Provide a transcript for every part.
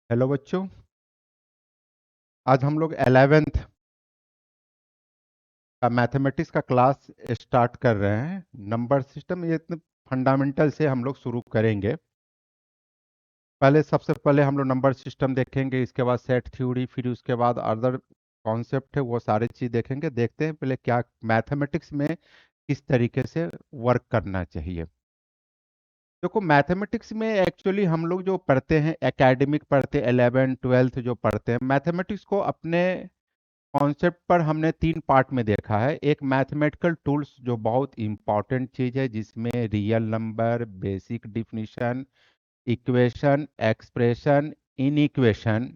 Hello बच्चों। आज हम लोग 11th का मैथमेटिक्स का क्लास स्टार्ट कर रहे हैं। नंबर सिस्टम ये इतने फंडामेंटल से हम लोग शुरू करेंगे। सबसे पहले हम लोग नंबर सिस्टम देखेंगे, इसके बाद सेट थ्योरी, फिर उसके बाद अदर कॉन्सेप्ट है वो सारी चीज़ देखेंगे। देखते हैं पहले क्या मैथमेटिक्स में किस तरीके से वर्क करना चाहिए। देखो, मैथमेटिक्स में एक्चुअली हम लोग जो पढ़ते हैं, एकेडमिक पढ़ते हैं, 11th 12th जो पढ़ते हैं, मैथमेटिक्स को अपने कॉन्सेप्ट पर हमने तीन पार्ट में देखा है। एक मैथमेटिकल टूल्स जो बहुत इंपॉर्टेंट चीज है, जिसमें real number, basic definition, equation, expression, inequation,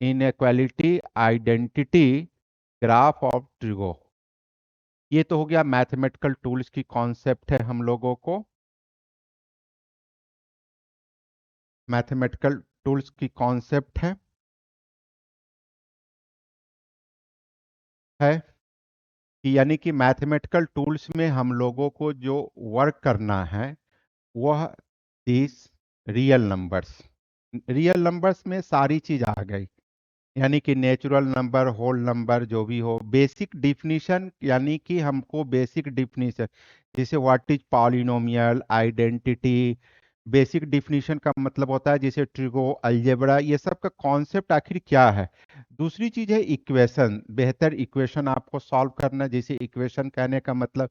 inequality, identity, graph of trigo, ये तो हो गया मैथमेटिकल टूल्स की कॉन्सेप्ट है हम लोगों को। मैथमेटिकल टूल्स की कॉन्सेप्ट है कि यानी कि मैथमेटिकल टूल्स में हम लोगों को जो वर्क करना है वह इस रियल नंबर्स। रियल नंबर्स में सारी चीज आ गई, यानी कि नेचुरल नंबर, होल नंबर, जो भी हो। बेसिक डिफिनीशन यानी कि हमको बेसिक डिफिनीशन, जैसे what is polynomial, identity. Basic definition का मतलब होता है जैसे ट्रिगो, अलजेब्रा, ये सब का कॉन्सेप्ट आखिर क्या है। दूसरी चीज है इक्वेशन, बेहतर इक्वेशन आपको सॉल्व करना। जैसे इक्वेशन कहने का मतलब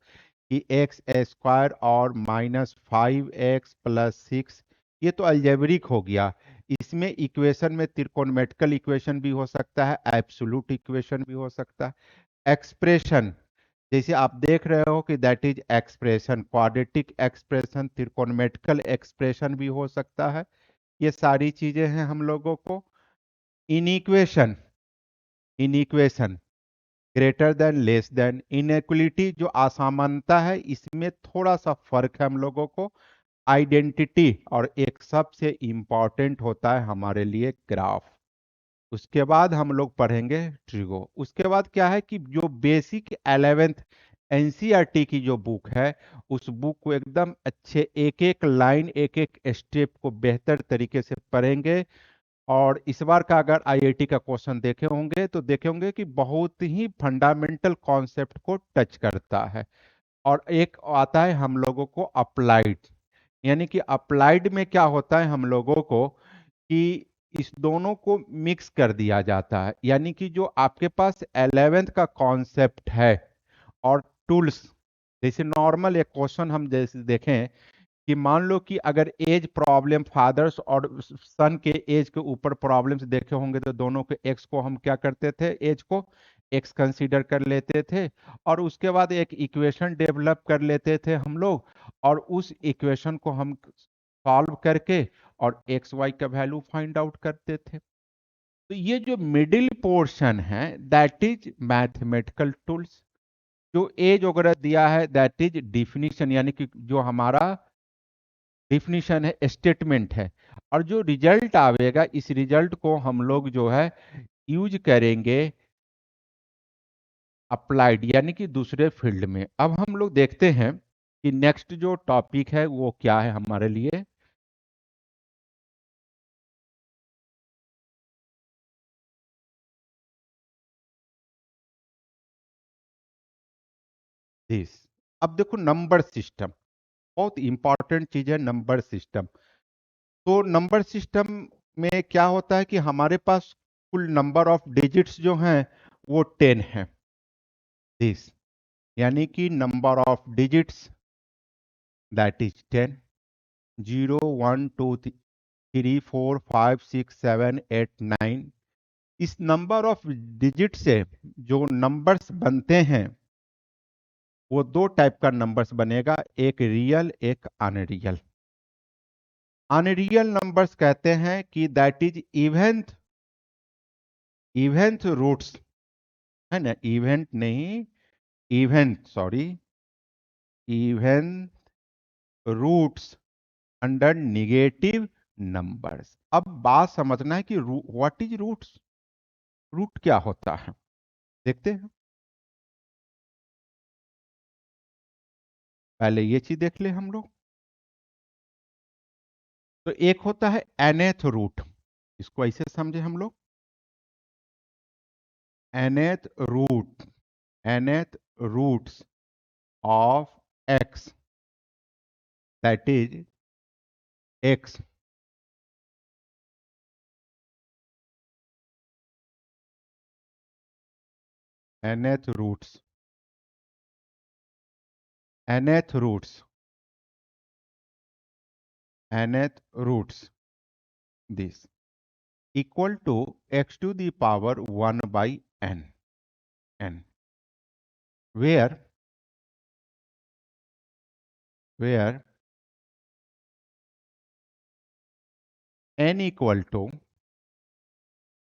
कि एक्स स्क्वायर और -5x + 6, ये तो अलजेब्रिक हो गया। इसमें इक्वेशन में त्रिकोणमितिकल इक्वेशन भी हो सकता है, एब्सोल्यूट इक्वेशन भी हो सकता है। एक्सप्रेशन, जैसे आप देख रहे हो कि that is expression, quadratic expression, त्रिकोणमितिकल एक्सप्रेशन भी हो सकता है। ये सारी चीजें हैं हम लोगों को। Inequation, inequation greater than, less than, inequality जो असमानता है, इसमें थोड़ा सा फर्क है हम लोगों को। आइडेंटिटी, और एक सबसे इंपॉर्टेंट होता है हमारे लिए ग्राफ। उसके बाद हम लोग पढ़ेंगे ट्रिगो। उसके बाद क्या है कि जो बेसिक 11th एनसीईआरटी की जो बुक है, उस बुक को एकदम अच्छे एक एक लाइन, एक एक स्टेप को बेहतर तरीके से पढ़ेंगे। और इस बार का अगर आईआईटी का क्वेश्चन देखे होंगे तो देखे होंगे कि बहुत ही फंडामेंटल कॉन्सेप्ट को टच करता है। और एक आता है हम लोगों को अप्लाइड, यानी कि अप्लाइड में क्या होता है हम लोगों को कि इस दोनों को मिक्स कर दिया जाता है। यानी कि जो आपके पास 11th का कॉन्सेप्ट है और टूल्स, जैसे नॉर्मल एक क्वेश्चन हम जैसे देखें कि मान लो कि अगर एज प्रॉब्लम, फादर्स और सन के एज के ऊपर प्रॉब्लम्स देखे होंगे, तो दोनों के एक्स को हम क्या करते थे, एज को एक्स कंसीडर कर लेते थे, और उसके बाद एक इक्वेशन डेवलप कर लेते थे हम लोग, और उस इक्वेशन को हम सॉल्व करके और एक्स वाई का वैल्यू फाइंड आउट करते थे। तो ये जो मिडिल पोर्शन है दैट इज मैथमेटिकल टूल्स। जो एज वगैरह दिया है दैट इज डिफिनीशन, यानी कि जो हमारा डिफिनीशन है, स्टेटमेंट है। और जो रिजल्ट आवेगा, इस रिजल्ट को हम लोग जो है यूज करेंगे अप्लाइड, यानी कि दूसरे फील्ड में। अब हम लोग देखते हैं कि नेक्स्ट जो टॉपिक है वो क्या है हमारे लिए। दिस, अब देखो नंबर सिस्टम बहुत इंपॉर्टेंट चीज है। नंबर सिस्टम, तो नंबर सिस्टम में क्या होता है कि हमारे पास कुल नंबर ऑफ डिजिट्स जो हैं वो 10 है। दिस, यानी कि number of digits that is 10। 0 1 2 3 4 5 6 7 8 9, इस नंबर ऑफ डिजिट से जो नंबर्स बनते हैं वो दो टाइप का नंबर्स बनेगा, एक रियल, एक अनरियल। अनरियल नंबर्स कहते हैं कि that is even, even roots, है ना, इवेंट नहीं, event, sorry, even roots under negative numbers. अब बात समझना है कि व्हाट इज रूट्स, रूट क्या होता है, देखते हैं। पहले ये चीज देख ले हम लोग। तो एक होता है nth रूट, इसको ऐसे समझे हम लोग, nth root, nth roots of x, that is x, nth roots, nth roots, nth roots, this equal to x to the power 1 by n, n, where n equal to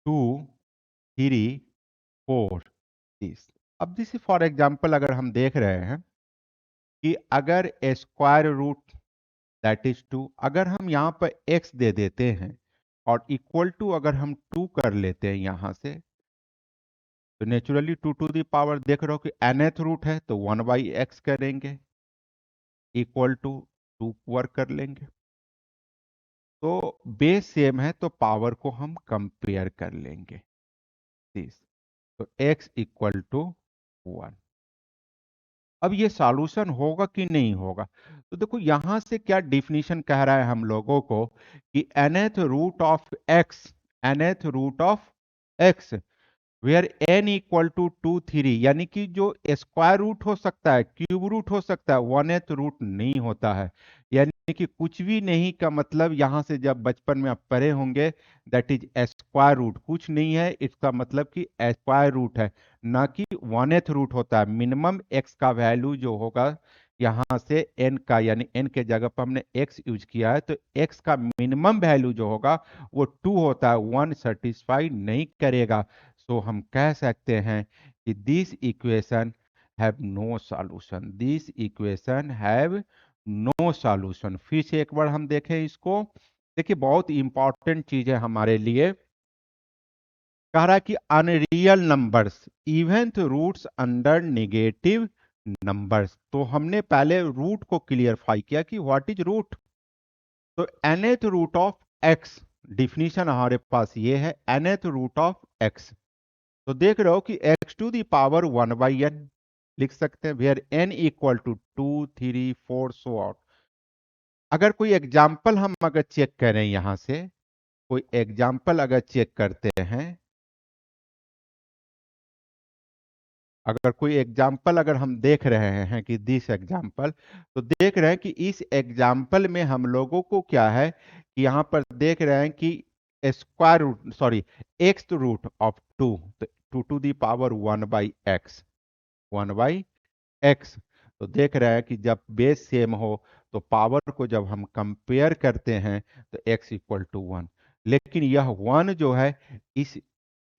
2, 3, 4, this। अब जैसे for example अगर हम देख रहे हैं कि अगर square root that is 2, अगर हम यहाँ पर x दे देते हैं और इक्वल टू अगर हम 2 कर लेते हैं यहाँ से, तो नेचुरली 2 टू दी पावर देख रहे हो कि nth रूट है तो 1 बाई एक्स करेंगे, इक्वल टू 2 वर्क कर लेंगे। तो बेस सेम है तो पावर को हम कंपेयर कर लेंगे, दिस। तो x इक्वल टू 1। अब ये सॉल्यूशन होगा कि नहीं होगा, तो देखो यहां से क्या डिफिनीशन कह रहा है हम लोगों को कि nth root of x, nth root of x where n equal to 2, 3, यानी कि जो स्क्वायर रूट हो सकता है, क्यूब रूट हो सकता है, 1th रूट नहीं होता है। यानी कि कुछ भी नहीं का मतलब यहां से जब बचपन में आप पढ़े होंगे दैट इज स्क्वायर रूट, कुछ नहीं है इसका मतलब कि स्क्वायर रूट है, ना कि 1th रूट होता है। मिनिमम x का वैल्यू जो होगा यहां से n का, यानी n के जगह पर हमने x यूज किया है, तो x का मिनिमम वैल्यू जो होगा वो 2 होता है, 1 सेटिस्फाई नहीं करेगा। सो हम कह सकते हैं कि this equation have no solution, this equation have no solution. फिर से एक बार हम देखें इसको, देखिए बहुत इंपॉर्टेंट चीज है हमारे लिए। कह रहा है कि unreal numbers even roots under negative numbers. तो हमने पहले रूट को क्लियरफाई किया कि व्हाट इज रूट। तो nth root of x, definition हमारे पास ये है, nth रूट ऑफ x। तो देख रहे हो कि x to the power 1 by n लिख सकते हैं, where n equal to 2, 3, 4 so on. अगर कोई एग्जाम्पल हम अगर चेक करें यहां से, कोई एग्जाम्पल अगर चेक करते हैं, अगर कोई एग्जाम्पल अगर हम देख रहे हैं कि दिस एग्जाम्पल, तो देख रहे हैं कि इस एग्जाम्पल में हम लोगों को क्या है कि यहां पर देख रहे हैं कि square root, sorry, x root of 2, तो 2 to the power 1 by x, 1 by x. तो देख रहे हैं कि जब बेस सेम हो तो पावर को जब हम कंपेयर करते हैं तो x इक्वल टू 1। लेकिन यह 1 जो है इस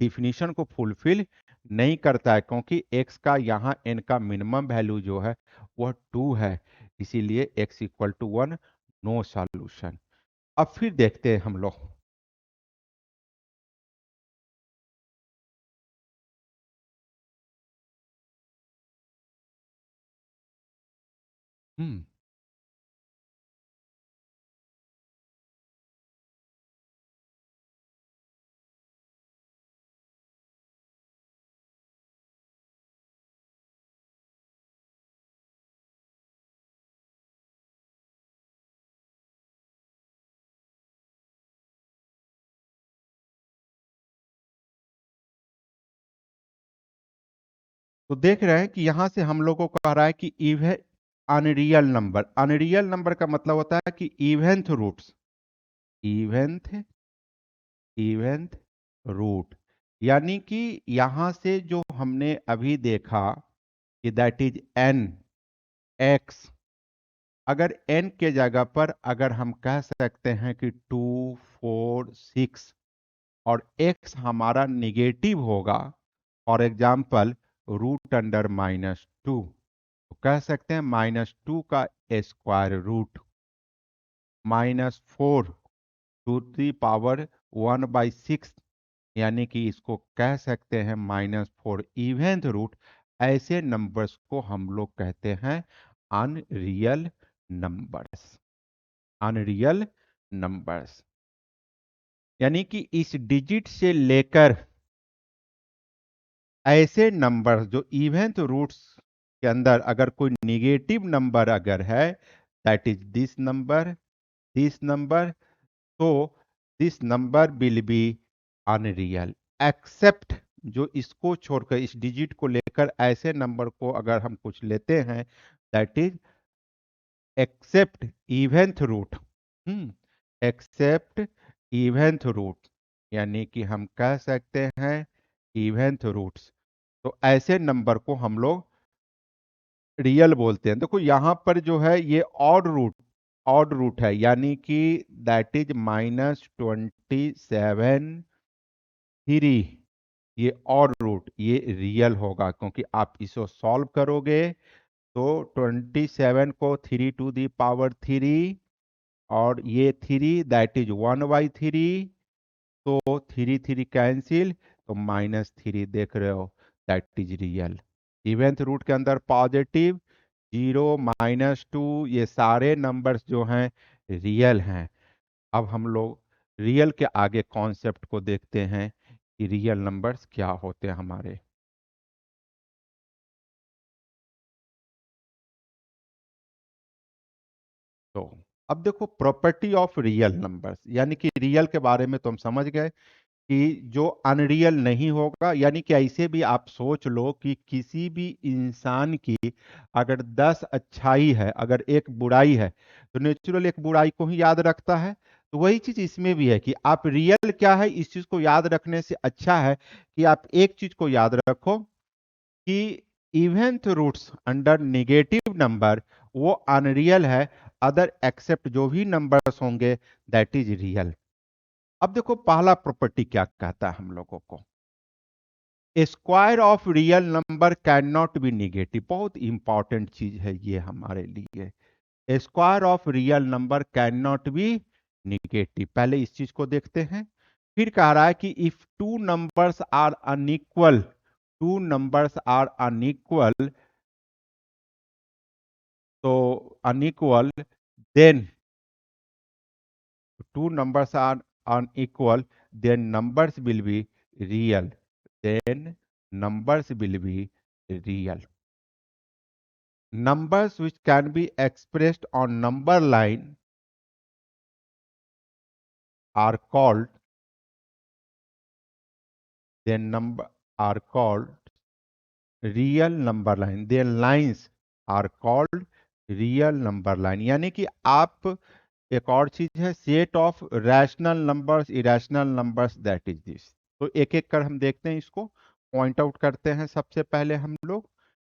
डिफिनीशन को फुलफिल नहीं करता है, क्योंकि x का यहाँ n का मिनिमम वैल्यू जो है वह 2 है, इसीलिए x equal to 1, no solution. अब फिर देखते हैं हम लोग। हम्म तो देख रहे हैं कि यहां से हम लोगों को कह रहा है कि even unreal number, unreal number का मतलब होता है कि इवेंथ रूट्स, इवेंथ, इवेंथ रूट, यानी कि यहां से जो हमने अभी देखा कि दैट इज एन एक्स, अगर n के जगह पर अगर हम कह सकते हैं कि 2, 4, 6 और x हमारा निगेटिव होगा, फॉर एग्जाम्पल रूट अंडर -2, तो कह सकते हैं -2 का square root, -4 to the power 1/6, यानी कि इसको कह सकते हैं -4 इवेंथ रूट। ऐसे नंबर्स को हम लोग कहते हैं अनरियल नंबर्स, अनरियल नंबर्स। यानी कि इस डिजिट से लेकर ऐसे नंबर जो इवेंट रूट्स के अंदर अगर कोई निगेटिव नंबर अगर है, दैट इज दिस नंबर, तो this number will be unreal, except जो इसको छोड़कर इस डिजिट को लेकर ऐसे नंबर को अगर हम कुछ लेते हैं, that is except even root, except even root, यानी कि हम कह सकते हैं इवेंट रूट्स, तो ऐसे नंबर को हम लोग रियल बोलते हैं। देखो यहां पर जो है ये ऑड रूट है, यानी कि दैट इज -27 3, ये ऑड रूट ये रियल होगा, क्योंकि आप इसको सॉल्व करोगे तो 27 को 3 टू दी पावर 3 और ये 3 दैट इज 1/3, तो 3 3 कैंसिल, तो -3 देख रहे हो, दैट इज रियल। इवेंथ रूट के अंदर पॉजिटिव 0 -2 ये सारे नंबर्स जो हैं रियल हैं। अब हम लोग रियल के आगे कॉन्सेप्ट को देखते हैं कि रियल नंबर्स क्या होते हैं हमारे। तो अब देखो प्रॉपर्टी ऑफ रियल नंबर्स, यानी कि रियल के बारे में तो हम समझ गए कि जो अनरियल नहीं होगा, यानी कि ऐसे भी आप सोच लो कि किसी भी इंसान की अगर 10 अच्छाई है, अगर एक बुराई है, तो नेचुरल एक बुराई को ही याद रखता है। तो वही चीज इसमें भी है कि आप रियल क्या है इस चीज को याद रखने से अच्छा है कि आप एक चीज को याद रखो कि even roots under negative number वो अनरियल है, अदर एक्सेप्ट जो भी नंबर्स होंगे दैट इज रियल। अब देखो पहला प्रॉपर्टी क्या कहता है हम लोगों को, square of real number can not be negative. बहुत इंपॉर्टेंट चीज है ये हमारे लिए, square of real number can not be negative. पहले इस चीज को देखते हैं। फिर कह रहा है कि if two numbers are unequal, तो unequal then two numbers are unequal, then numbers will be real. Then numbers will be real. Numbers which can be expressed on number line are called, then number are called real number line. Their lines are called real number line. यानी कि आप एक और चीज है set of rational numbers irrational numbers, that is this. तो एक एक कर हम देखते हैं, इसको पॉइंट आउट करते हैं। सबसे पहले हम लोग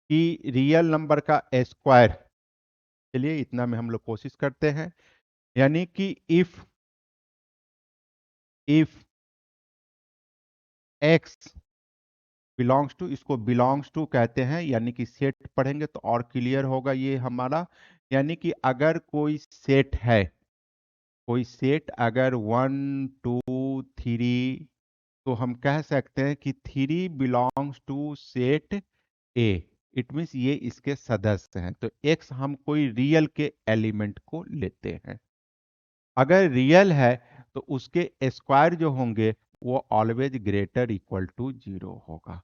कि रियल नंबर का स्क्वायर, चलिए इतना में हम लोग कोशिश करते हैं। यानी कि इफ एक्स बिलोंग्स टू, इसको बिलोंग्स टू कहते हैं, यानी कि सेट पढ़ेंगे तो और क्लियर होगा ये हमारा। यानी कि अगर कोई सेट है, कोई सेट अगर 1 2 3, तो हम कह सकते हैं कि 3 belongs to set A. It means ये इसके सदस्य हैं। तो एक्स हम कोई रियल के एलिमेंट को लेते हैं। अगर रियल है तो उसके स्क्वायर जो होंगे वो ऑलवेज ग्रेटर इक्वल टू 0 होगा।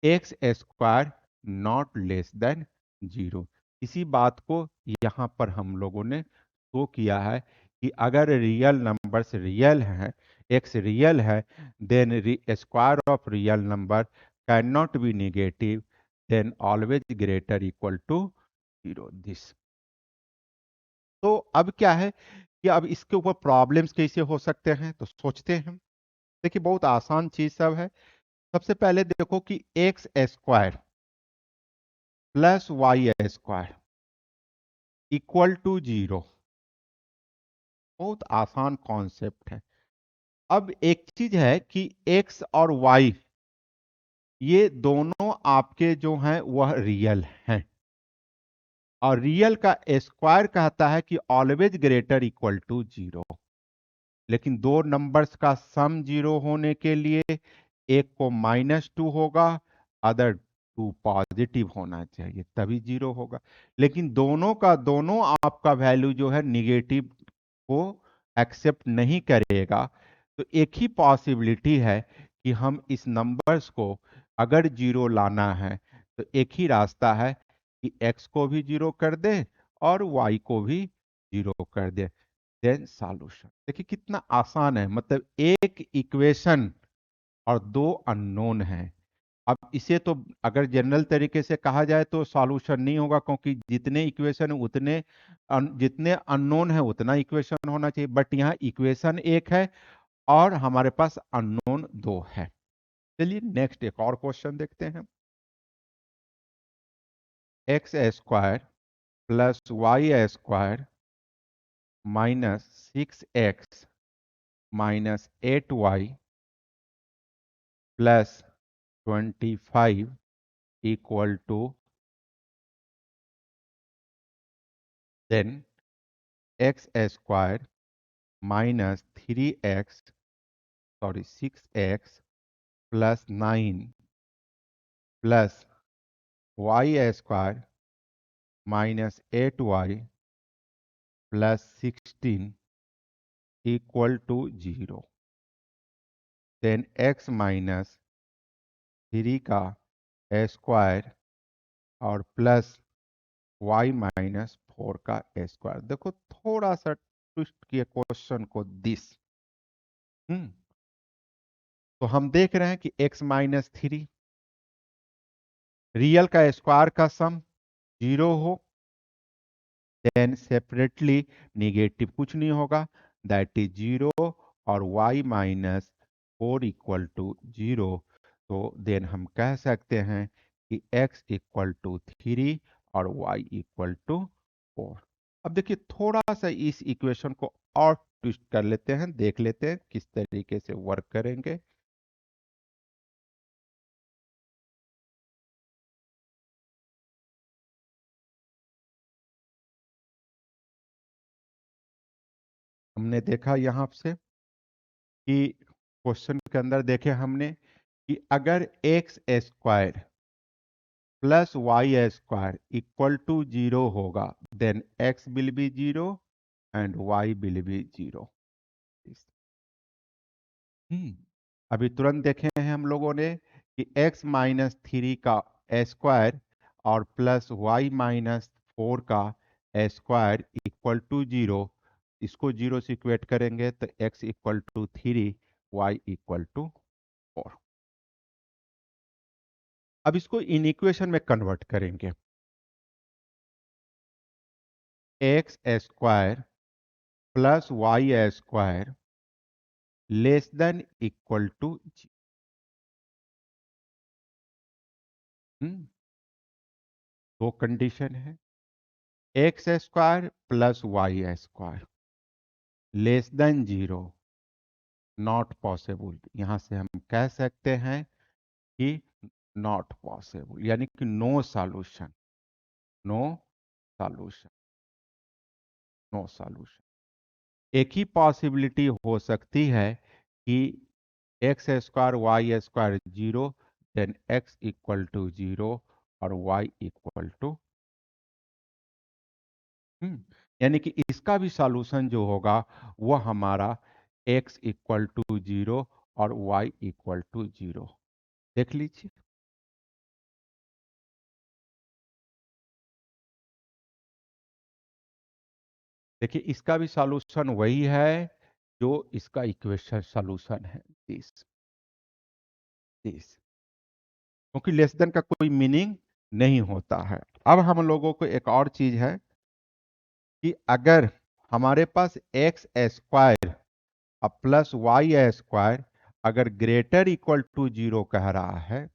X square not less than 0। इसी बात को यहाँ पर हम लोगों ने शो किया है कि अगर रियल नंबर्स रियल हैं, एक्स रियल है, then square of real number can not be negative, then always greater equal to 0 this. तो अब क्या है कि अब इसके ऊपर प्रॉब्लम्स कैसे हो सकते हैं, तो सोचते हैं। देखिए बहुत आसान चीज सब है। सबसे पहले देखो कि x square plus y square equal to 0, बहुत आसान कॉन्सेप्ट है। अब एक चीज है कि एक्स और वाई ये दोनों आपके जो हैं वह रियल हैं, और रियल का स्क्वायर कहता है कि ऑलवेज ग्रेटर इक्वल टू 0। लेकिन दो नंबर्स का सम 0 होने के लिए एक को -2 होगा, अदर टू पॉजिटिव होना चाहिए, तभी 0 होगा। लेकिन दोनों का दोनों आपका वैल्यू जो है निगेटिव को एक्सेप्ट नहीं करेगा। तो एक ही पॉसिबिलिटी है कि हम इस नंबर्स को अगर जीरो लाना है तो एक ही रास्ता है कि x को भी जीरो कर दे और y को भी जीरो कर दे, देन सॉल्यूशन। देखिए कितना आसान है, मतलब एक इक्वेशन और दो अननोन है। अब इसे तो अगर जनरल तरीके से कहा जाए तो सॉल्यूशन नहीं होगा, क्योंकि जितने इक्वेशन उतने जितने अननोन है उतना इक्वेशन होना चाहिए, बट यहाँ इक्वेशन एक है और हमारे पास अननोन दो है। चलिए नेक्स्ट एक और क्वेश्चन देखते हैं। X square plus y square minus 6x minus 8y plus 25 equal to, then x square minus 3x, sorry 6x plus 9 plus y square minus 8y plus 16 equal to 0। Then x minus 3 का square और plus y minus 4 का square. देखो थोड़ा सा twist किया question को this. तो हम देख रहे हैं कि x माइनस 3 रियल का स्क्वायर का सम जीरो हो, देन सेपरेटली निगेटिव कुछ नहीं होगा, दैट इज जीरो, और y माइनस 4 इक्वल टू 0। तो देन हम कह सकते हैं कि x इक्वल टू 3 और y इक्वल टू 4। अब देखिए थोड़ा सा इस इक्वेशन को और ट्विस्ट कर लेते हैं, देख लेते हैं किस तरीके से वर्क करेंगे। हमने देखा यहाँ से कि क्वेश्चन के अंदर देखे हमने कि अगर x square plus y square equal to 0 होगा, then x will be 0 and y will be 0। अभी तुरंत देखे हैं हम लोगों ने कि x माइनस 3 का स्क्वायर और प्लस वाई माइनस 4 का स्क्वायर इक्वल टू 0। इसको 0 से इक्वेट करेंगे तो x equal to 3, y equal to 4। अब इसको इन इक्वेशन में कन्वर्ट करेंगे। X square plus y square less than equal to, दो कंडीशन है, x square plus y square less than 0, not possible. यहां से हम कह सकते हैं कि नॉट पॉसिबल, यानी कि no solution, no solution, no solution. एक ही पॉसिबिलिटी हो सकती है कि x square y square 0, then x equal to 0 और वाई इक्वल टू, यानी कि इसका भी सॉल्यूशन जो होगा वो हमारा x इक्वल टू 0 और y इक्वल टू 0। देख लीजिए। देखिए इसका भी सॉल्यूशन वही है जो इसका इक्वेशन सॉल्यूशन है, दिस, क्योंकि लेस देन का कोई मीनिंग नहीं होता है। अब हम लोगों को एक और चीज है कि अगर हमारे पास एक्स स्क्वायर और प्लस वाई स्क्वायर अगर ग्रेटर इक्वल टू 0 कह रहा है,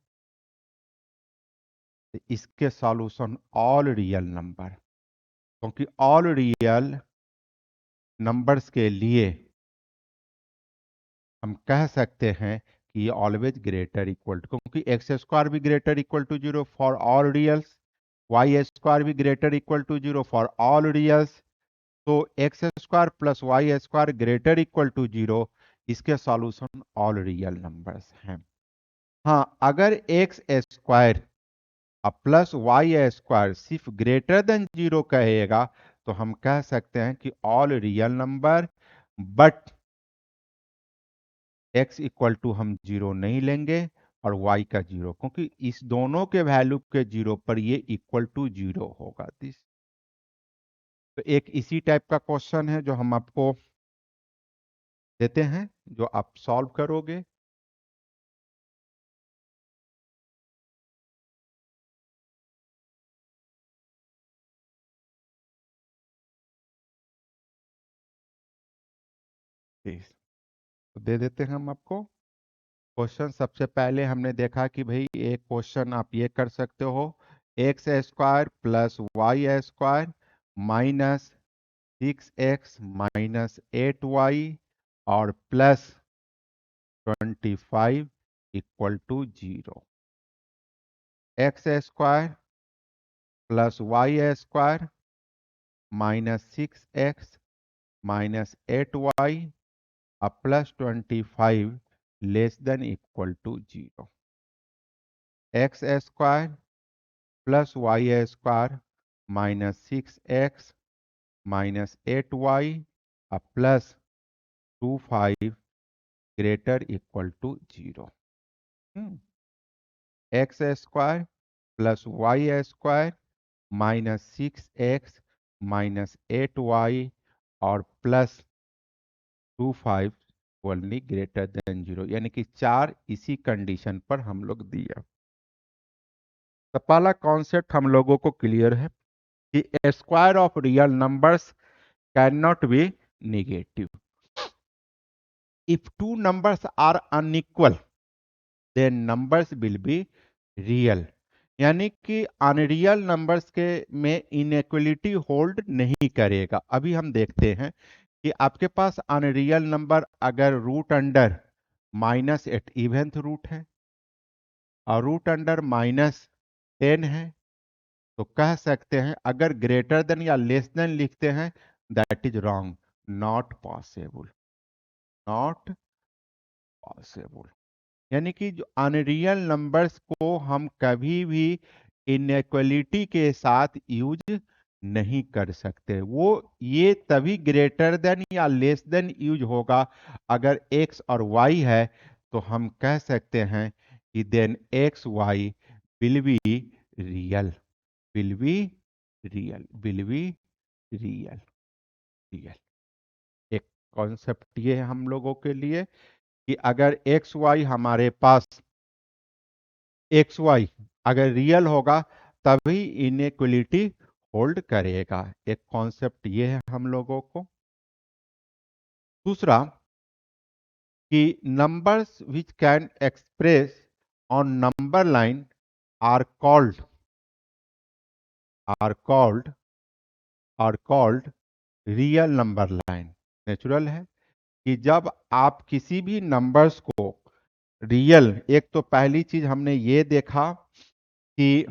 तो इसके सॉल्यूशन ऑल रियल नंबर, क्योंकि ऑल रियल नंबर्स के लिए हम कह सकते हैं कि ये ऑलवेज ग्रेटर इक्वल टू, क्योंकि एक्स स्क्वायर भी greater equal to 0 for all reals, y square भी greater equal to 0 for all reals. तो x square plus y square greater equal to 0, इसके सॉल्यूशन ऑल रियल नंबर्स हैं। हाँ, अगर x square अब plus y square सिर्फ greater than 0 कहेगा तो हम कह सकते हैं कि all real number, but x equal to हम जीरो नहीं लेंगे और y का जीरो, क्योंकि इस दोनों के वैल्यू के जीरो पर ये इक्वल टू जीरो होगा दिस। तो एक इसी टाइप का क्वेश्चन है जो हम आपको देते हैं, जो आप सॉल्व करोगे। तो दे देते हैं हम आपको क्वेश्चन। सबसे पहले हमने देखा कि भाई एक क्वेश्चन आप ये कर सकते हो, x square plus y square minus 6x-8y और plus 25 equal to zero. X square plus y square minus 6x-8y और plus 25 less than equal to zero. X square plus y square minus 6x-8y और plus 25 greater equal to zero. X square plus y square minus 6x-8y और plus 25 only greater than zero, यानी कि चार इसी condition पर हम लोग दिया। तो पहला कॉन्सेप्ट हम लोगों को क्लियर है कि square of real numbers can not be negative. If two numbers are unequal then numbers will be real, यानी कि अनरियल नंबर्स के में इनइक्वलिटी होल्ड नहीं करेगा। अभी हम देखते हैं कि आपके पास अनरियल नंबर अगर रूट अंडर -8 इवेंथ रूट है और रूट अंडर -10 है, तो कह सकते हैं अगर ग्रेटर देन या लेस देन लिखते हैं that is wrong, not possible, not possible. यानी कि जो अनरियल नंबर्स को हम कभी भी इनइक्वलिटी के साथ यूज नहीं कर सकते। वो ये तभी ग्रेटर देन या लेस देन यूज होगा अगर x और y है, तो हम कह सकते हैं कि then x y will be real, will be real, will be real, real. एक कॉन्सेप्ट ये है हम लोगों के लिए कि अगर एक्स वाई हमारे पास एक्स वाई अगर रियल होगा तभी इनइक्वलिटी होल्ड करेगा। एक कॉन्सेप्ट ये है हम लोगों को। दूसरा कि numbers which can express on number line are called are called are called real number line. Natural है कि जब आप किसी भी नंबर्स को रियल, एक तो पहली चीज हमने ये देखा कि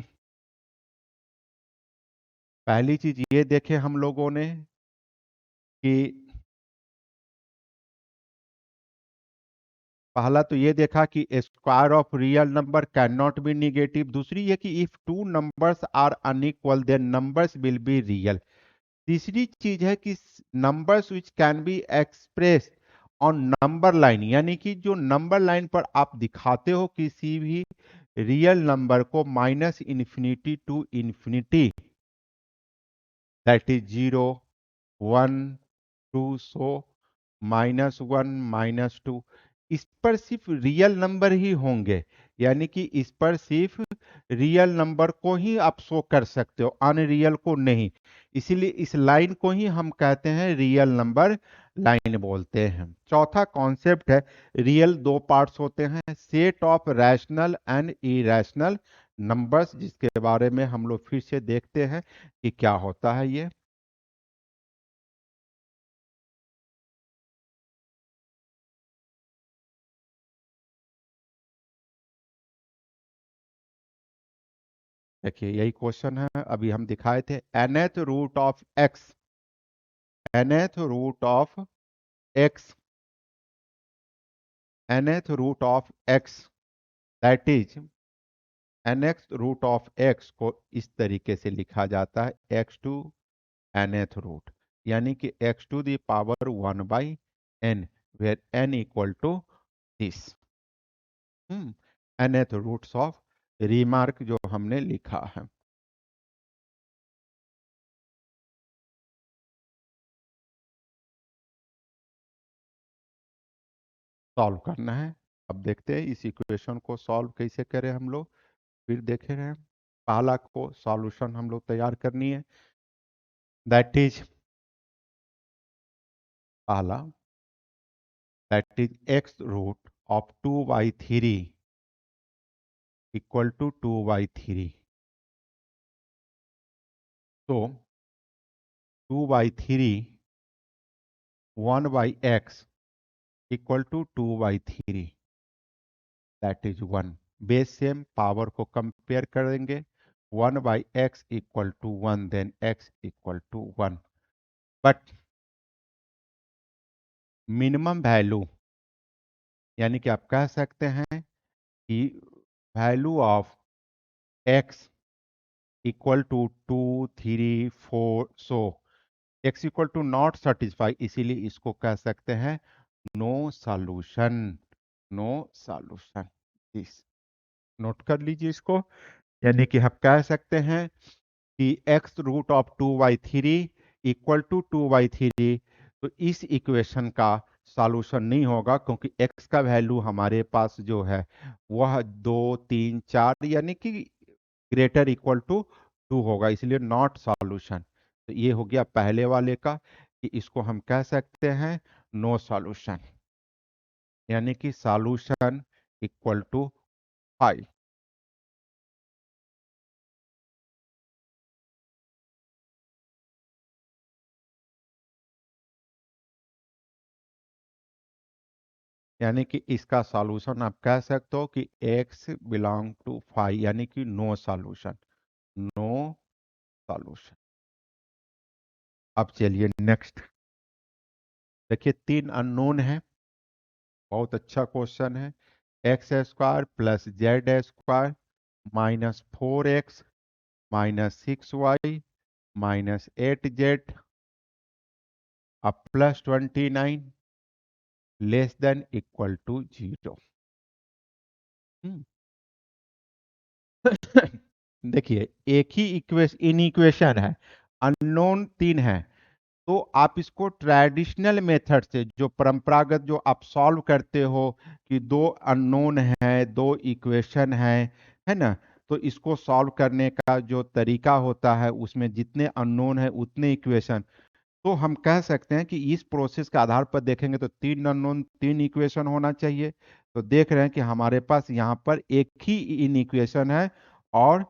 पहली चीज ये देखे हम लोगों ने कि पहला तो ये देखा कि square of real number can not be negative. दूसरी ये कि if two numbers are unequal then numbers will be real. तीसरी चीज है कि numbers which can be express on number line, यानी कि जो नंबर लाइन पर आप दिखाते हो किसी भी रियल नंबर को minus infinity to infinity, that is 0 1 2 so -1 -2, इस पर सिर्फ रियल नंबर ही होंगे। यानी कि इस पर सिर्फ रियल नंबर को ही आप शो कर सकते हो, अनरियल को नहीं। इसीलिए इस लाइन को ही हम कहते हैं रियल नंबर लाइन बोलते हैं। चौथा कॉन्सेप्ट है रियल दो पार्ट्स होते हैं, set of rational and irrational numbers, जिसके बारे में हम लोग फिर से देखते हैं कि क्या होता है ये। देखिए यही क्वेश्चन है अभी हम दिखाए थे, nth root of x, nth root of x, nth root of x, that is nth root of x को इस तरीके से लिखा जाता है x टू nth रूट, यानी कि x to the power 1 by n, where n equal to this nth roots of remark जो हमने लिखा है। सॉल्व करना है। अब देखते हैं इस इक्वेशन को सॉल्व कैसे करें हम लोग, फिर देखे रहे। पहला को सॉल्यूशन हम लोग तैयार करनी है, दैट इज पहला, that is x root of 2/3 equal to 2/3। तो 2/3 1/x equal to 2/3, that is 1। Base same, power को कंपेयर करेंगे, 1/x equal to 1, then x equal to 1। But minimum value, यानी कि आप कह सकते हैं कि value of x equal to 2, 3, 4, so x equal to not satisfy, इसीलिए इसको कह सकते हैं नो सॉल्यूशन। नो सॉल्यूशन, इस नोट कर लीजिए इसको। यानी कि हम कह सकते हैं कि x root of 2/3 equal to 2/3, तो इस इक्वेशन का सॉल्यूशन नहीं होगा, क्योंकि x का वैल्यू हमारे पास जो है वह 2, 3, 4 यानी कि ग्रेटर इक्वल टू 2 होगा, इसलिए नॉट सॉल्यूशन। तो ये हो गया पहले वाले का, कि इसको हम कह सकते हैं नो सॉल्यूशन, यानी कि सॉल्यूशन इक्वल टू 5। यानी कि इसका सॉल्यूशन आप कह सकते हो कि x बिलोंग टू 5, यानी कि नो सॉल्यूशन। No solution. अब चलिए नेक्स्ट देखिए, 3 अननोन है। बहुत अच्छा क्वेश्चन है। X square plus z square minus 4x minus 6y minus 8z अब plus 29 less than equal to 0। देखिए, एक ही इक्वेशन है, अननोन 3 है। तो आप इसको ट्रेडिशनल मेथड से, जो परंपरागत जो आप सॉल्व करते हो कि दो अननोन है, दो इक्वेशन है ना, तो इसको सॉल्व करने का जो तरीका होता है, उसमें जितने अननोन है उतने इक्वेशन। तो हम कह सकते हैं कि इस प्रोसेस के आधार पर देखेंगे तो 3 अननोन 3 इक्वेशन होना चाहिए। तो देख रहे हैं कि हमारे पास यहाँ पर एक ही इन इक्वेशन है, और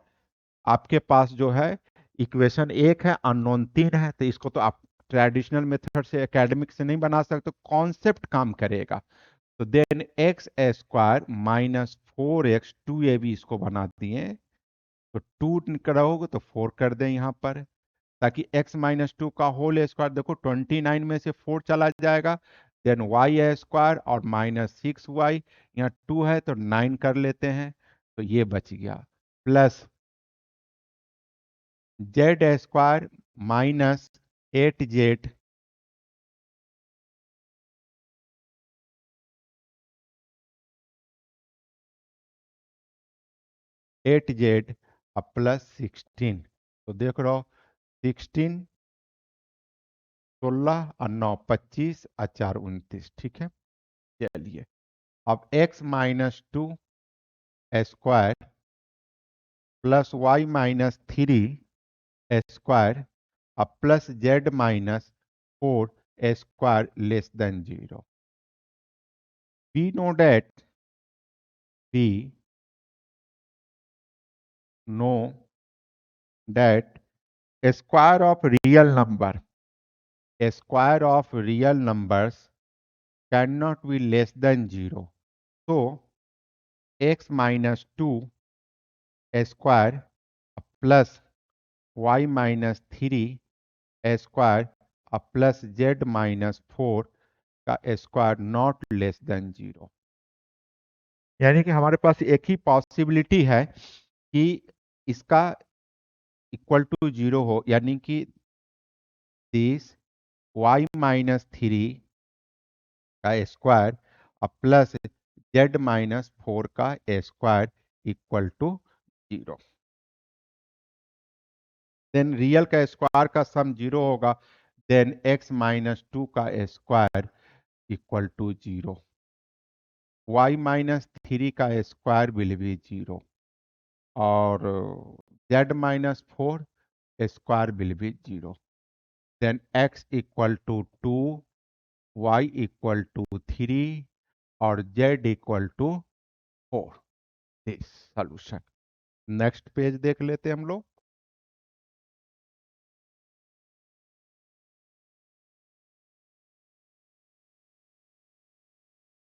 आपके पास जो है इक्वेशन एक है, अननोन 3 है। तो इसको तो आप ट्रेडिशनल मेथड से, एकेडमिक से नहीं बना सकते, कॉन्सेप्ट काम करेगा। तो then x square minus 4x 2ab इसको बना दिए। तो 2 करोगे तो 4 कर दें यहाँ पर, ताकि x माइनस 2 का होल स्क्वायर, देखो 29 में से 4 चला जाएगा, देन वाई स्क्वायर और माइनस 6y, यहाँ 2 है तो 9 कर लेते हैं, तो ये बच गया। Plus z square minus 8z 8z अब प्लस 16। तो देख रहे हो, 16, 16 और 9 25 और 4 29, ठीक है। चलिए, अब x minus 2 square plus y minus 3 square अब plus z minus 4 square less than 0। we know that we know that a square of real number, a square of real numbers cannot be less than 0. So x minus 2 square plus y minus 3 square अब plus z minus 4 का square not less than 0। यानी कि हमारे पास एक ही possibility है कि इसका इक्वल टू 0 हो, यानी कि दिस y माइनस 3 का स्क्वायर अब प्लस जेड माइनस 4 का square equal to 0। Then real का स्क्वायर का सम 0 होगा, देन एक्स माइनस 2 का square equal to 0। Y minus 3 का स्क्वायर विल बी 0 और z minus 4 square will be 0। Then x equal to 2, y equal to 3 और z equal to 4। This solution. Next page देख लेते हैं हम लोग।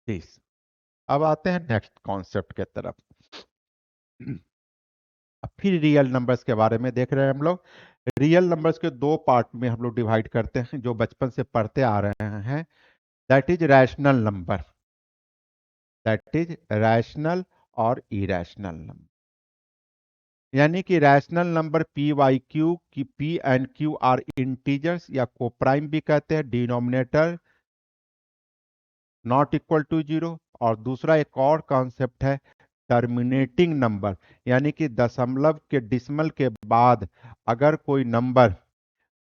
दिस। अब आते हैं नेक्स्ट कॉन्सेप्ट के तरफ। अब फिर रियल नंबर्स के बारे में देख रहे हैं हम लोग। रियल नंबर्स के दो पार्ट में हम लोग डिवाइड करते हैं, जो बचपन से पढ़ते आ रहे हैं। That is rational number, that is rational और इरेशनल नंबर। यानी कि rational number p Y q की p and q are integers या कोप्राइम भी कहते हैं, डिनोमिनेटर नॉट इक्वल टू 0। और दूसरा एक और कॉन्सेप्ट है टर्मिनेटिंग नंबर, यानी कि दशमलव के डिसिमल के बाद अगर कोई नंबर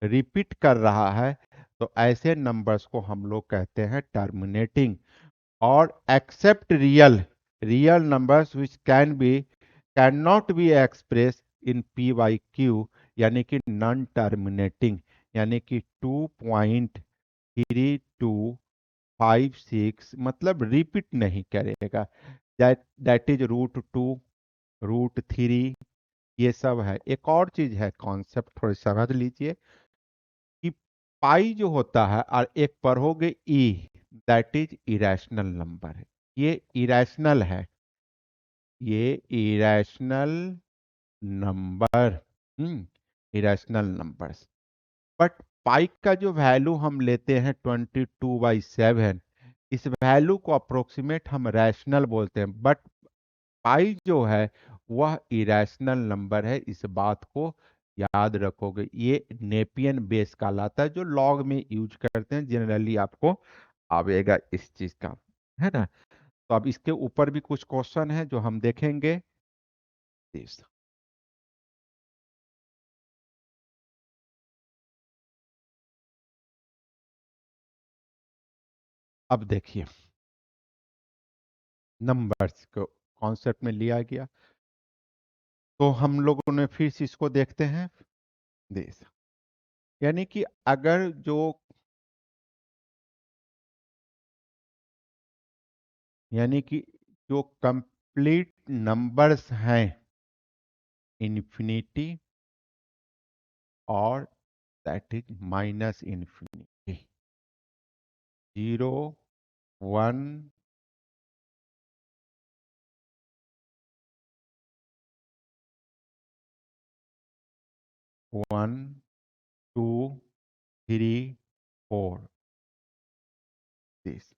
रिपीट कर रहा है तो ऐसे नंबर्स को हम लोग कहते हैं टर्मिनेटिंग। और except real, real numbers which can not be express in p Y q, यानी कि नॉन टर्मिनेटिंग, यानी कि 2.3256 मतलब रिपीट नहीं करेगा। दैट इज √2, √3, ये सब है। एक और चीज है, कॉन्सेप्ट थोड़ी समझ लीजिए कि पाई जो होता है और एक पढ़ोगे ई, दैट इज इरेशनल नंबर है। ये इरेशनल है, ये irrational number, irrational numbers. But पाई का जो वैल्यू हम लेते हैं 22/7, इस वैल्यू को अप्रोक्सीमेट हम रैशनल बोलते हैं। बट पाई जो है वह इरेशनल नंबर है, इस बात को याद रखोगे। ये नेपियन बेस कहलाता है, जो लॉग में यूज करते हैं, जनरली आपको आवेगा इस चीज का, है ना। तो अब इसके ऊपर भी कुछ क्वेश्चन है जो हम देखेंगे। इस- अब देखिए, नंबर्स को कॉन्सेप्ट में लिया गया, तो हम लोगों ने फिर से इसको देखते हैं। देश, यानी कि अगर जो, यानी कि जो कंप्लीट नंबर्स हैं इन्फिनिटी और that is minus infinity, 0, 1, 1, 2, 3, 4, this,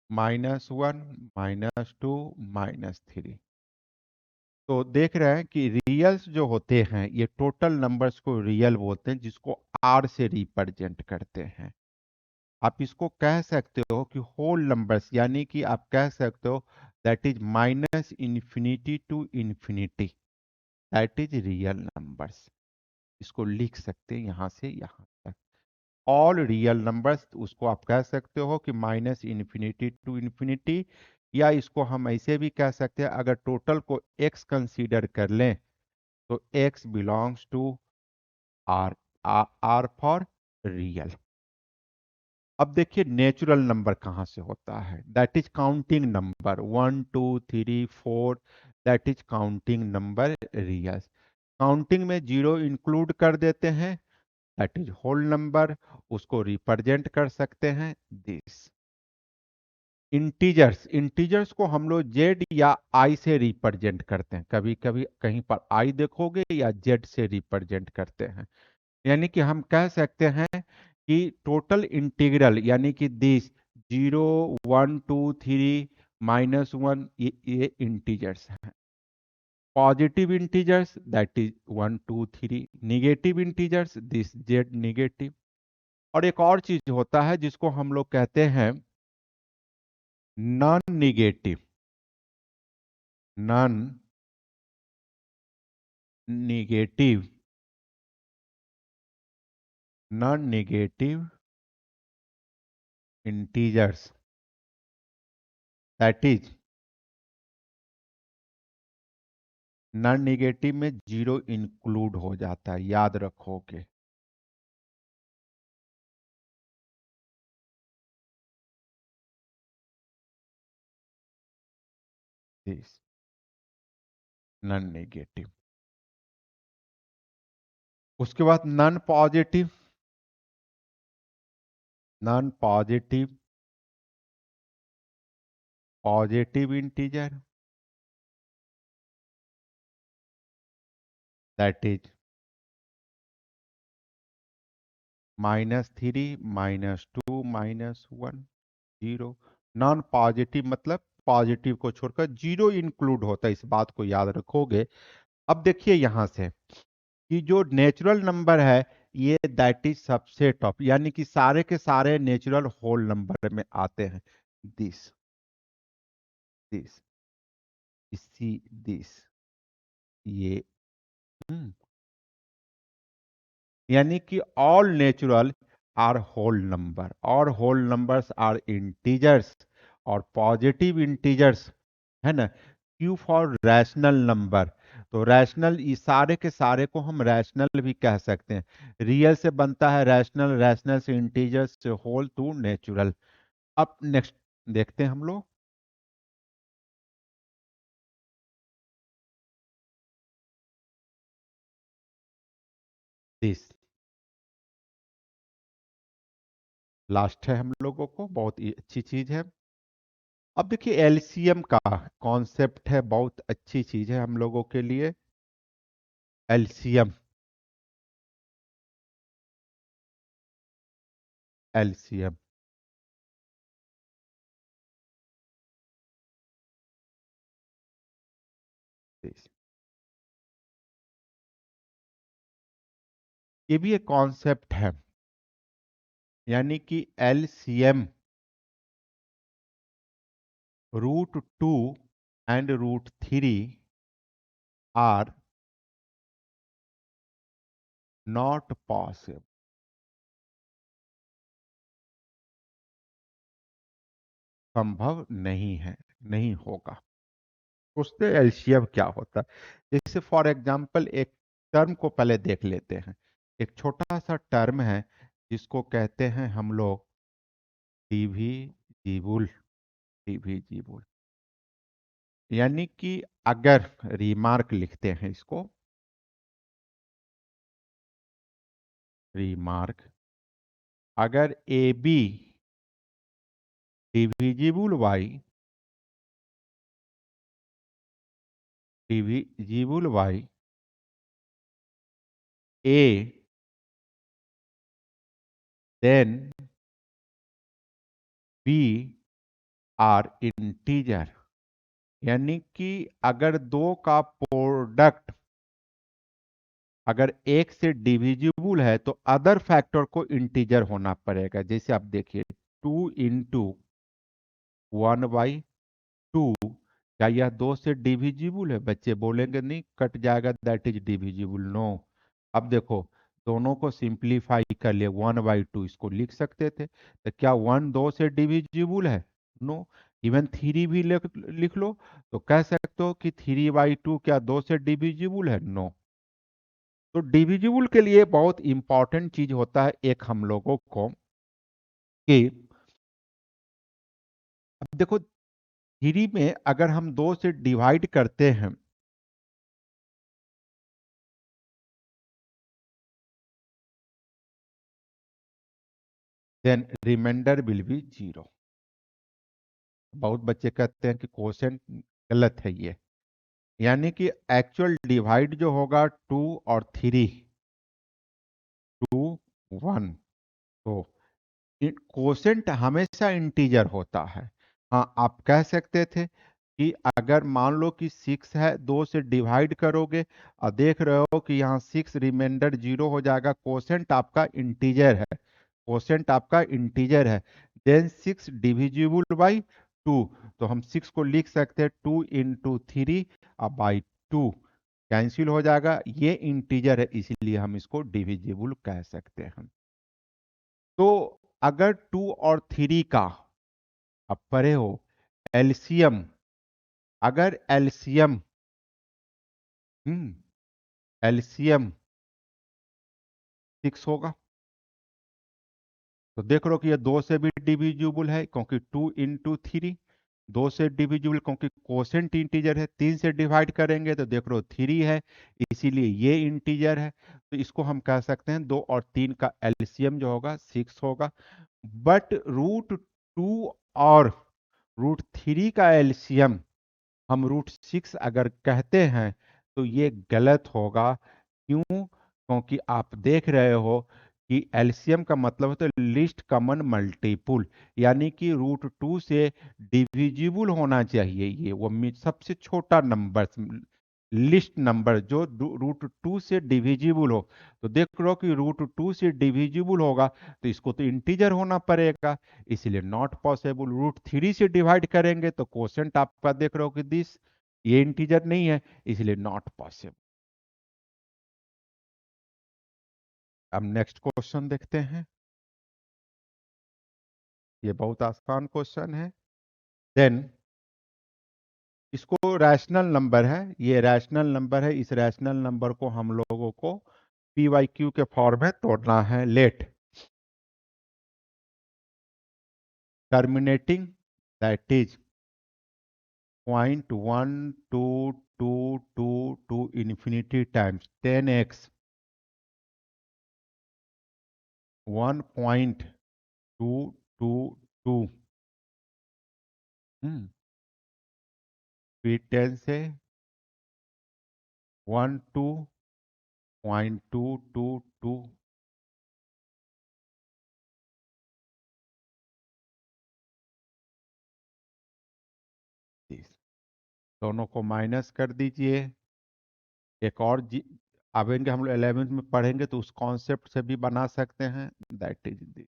-1, -2, -3। तो देख रहे हैं कि रियल्स जो होते हैं ये टोटल नंबर्स को रियल बोलते हैं, जिसको आर से रिप्रेजेंट करते हैं। आप इसको कह सकते हो कि होल नंबर्स, यानी कि आप कह सकते हो that is minus infinity to infinity, that is real numbers. इसको लिख सकते हैं यहां से यहां तक। ऑल रियल नंबर्स, उसको आप कह सकते हो कि माइनस इन्फिनिटी टू इन्फिनिटी, या इसको हम ऐसे भी कह सकते हैं, अगर टोटल को एक्स कंसीडर कर लें तो x belongs to R, R for real. अब देखिए नेचुरल नंबर कहाँ से होता है, that is counting number 1 2 3 4, that is counting number real. Counting में जीरो इंक्लूड कर देते हैं, दैट इज होल नंबर, उसको रिप्रेजेंट कर सकते हैं दिस। इंटीजर्स, इंटीजर्स को हम लोग जेड या आई से रिप्रेजेंट करते हैं, कभी कभी कहीं पर आई देखोगे या जेड से रिप्रेजेंट करते हैं। यानी कि हम कह सकते हैं कि टोटल इंटीग्रल, यानी कि दिस 0 1 2 3 -1, ये इंटीजर्स हैं। Positive integers that is 1 2 3, negative integers this Z negative. और एक और चीज होता है जिसको हम लोग कहते हैं non negative, non negative integers, that is non negative में जीरो इंक्लूड हो जाता है, याद रखोगे। This non negative. उसके बाद non positive integer, that is -3 -2 -1 zero. Non positive मतलब पॉजिटिव को छोड़कर जीरो इंक्लूड होता है, इस बात को याद रखोगे। अब देखिए यहां से कि जो नेचुरल नंबर है ये दैट इज सबसेट ऑफ, यानी कि सारे के सारे नेचुरल होल नंबर में आते हैं। दिस दिस इसी दिस ये, हम्म, यानी कि all natural are whole number और होल नंबर्स आर इंटीजर्स और पॉजिटिव इंटीजर्स, है ना। क्यू फॉर रैशनल नंबर, तो रैशनल इस सारे के सारे को हम रैशनल भी कह सकते हैं। रियल से बनता है रैशनल, रैशनल से इंटीजर्स से होल टू नेचुरल। अब नेक्स्ट देखते हैं हम लोग दिस, लास्ट है हम लोगों को, बहुत ही अच्छी चीज है। अब देखिए एलसीएम का कॉन्सेप्ट है, बहुत अच्छी चीज है हम लोगों के लिए। एलसीएम, एलसीएम ये भी एक कॉन्सेप्ट है, यानी कि LCM √2 and √3 are not possible, संभव नहीं है, नहीं होगा। उससे एलसीएम क्या होता है, जैसे फॉर एग्जांपल एक टर्म को पहले देख लेते हैं। एक छोटा सा टर्म है जिसको कहते हैं हम लोग डिविजिबल, डिविजिबल, यानी कि अगर रिमार्क लिखते हैं इसको, रिमार्क, अगर a b divisible by, divisible by a, then b are integer, यानी कि अगर दो का प्रोडक्ट अगर एक से डिविजिबल है तो अदर फैक्टर को इंटीजर होना पड़ेगा। जैसे आप देखिए 2 × 1/2, क्या यह 2 से डिविजिबल है? बच्चे बोलेंगे नहीं, कट जाएगा, दैट इज डिविजिबल, नो। अब देखो दोनों को सिंप्लीफाई कर लिए, 1/2 इसको लिख सकते थे, तो क्या 1 2 से डिविजिबल है? नो। इवन 3 भी लिख लो तो कह सकते हो कि 3/2 क्या 2 से डिविजिबल है? नो। तो डिविजिबल के लिए बहुत इंपॉर्टेंट चीज होता है एक हम लोगों को कि, अब देखो 3 में अगर हम 2 से डिवाइड करते हैं देन रिमाइंडर विल बी 0। बहुत बच्चे कहते हैं कि क्वोशेंट गलत है ये, यानी कि एक्चुअल डिवाइड जो होगा 2 और 3, 2 1, तो क्वोशेंट हमेशा इंटीजर होता है। हाँ आप कह सकते थे कि अगर मान लो कि 6 है, 2 से डिवाइड करोगे और देख रहे हो कि यहाँ 6 रिमाइंडर 0 हो जाएगा, क्वोशेंट आपका इंटीजर है, क्वोशेंट आपका इंटीजर है, देन 6 डिविजिबल बाई 2, तो हम 6 को लिख सकते हैं 2 × 3 और बाई 2 कैंसिल हो जाएगा। ये इंटीजर है इसीलिए हम इसको डिविजिबल कह सकते हैं। तो अगर 2 और 3 का आप पढ़े हो एलसीएम, अगर एलसीएम एलसीएम 6 होगा तो देख लो कि ये 2 से भी डिविजिबल है क्योंकि 2 × 3 2 से डिविजिबल क्योंकि कोसेंट इंटीजर है। 3 से डिवाइड करेंगे तो देख लो 3 है, इसीलिए ये इंटीजर है। तो इसको हम कह सकते हैं 2 और 3 का एलसीएम जो होगा 6 होगा। बट √2 और √3 का एलसीएम हम √6 अगर कहते हैं तो ये गलत होगा। क्यों? क्योंकि आप देख रहे हो कि एलसीएम का मतलब होता है लिस्ट कॉमन मल्टीपुल, यानी कि √2 से डिविजिबल होना चाहिए। ये वो सबसे छोटा नंबर, लिस्ट नंबर जो √2 से डिविजिबल हो। तो देख लो कि √2 से डिविजिबल होगा तो इसको तो इंटीजर होना पड़ेगा, इसलिए नॉट पॉसिबल। √3 से डिवाइड करेंगे तो क्वोशंट आपका देख रहे हो कि दिस, ये इंटीजर नहीं है, इसलिए नॉट पॉसिबल। अब नेक्स्ट क्वेश्चन देखते हैं। ये बहुत आसान क्वेश्चन है। देन इसको रैशनल नंबर है, ये रैशनल नंबर है, इस रैशनल नंबर को हम लोगों को पी वाई क्यू के फॉर्म में तोड़ना है। Let terminating that is 0.1222 infinity times 10x 1.222 फिर 10 से 12.222 दोनों को माइनस कर दीजिए। एक और अब इनके हम लोग 11th में पढ़ेंगे तो उस कॉन्सेप्ट से भी बना सकते हैं। That is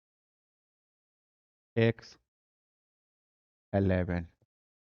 x 11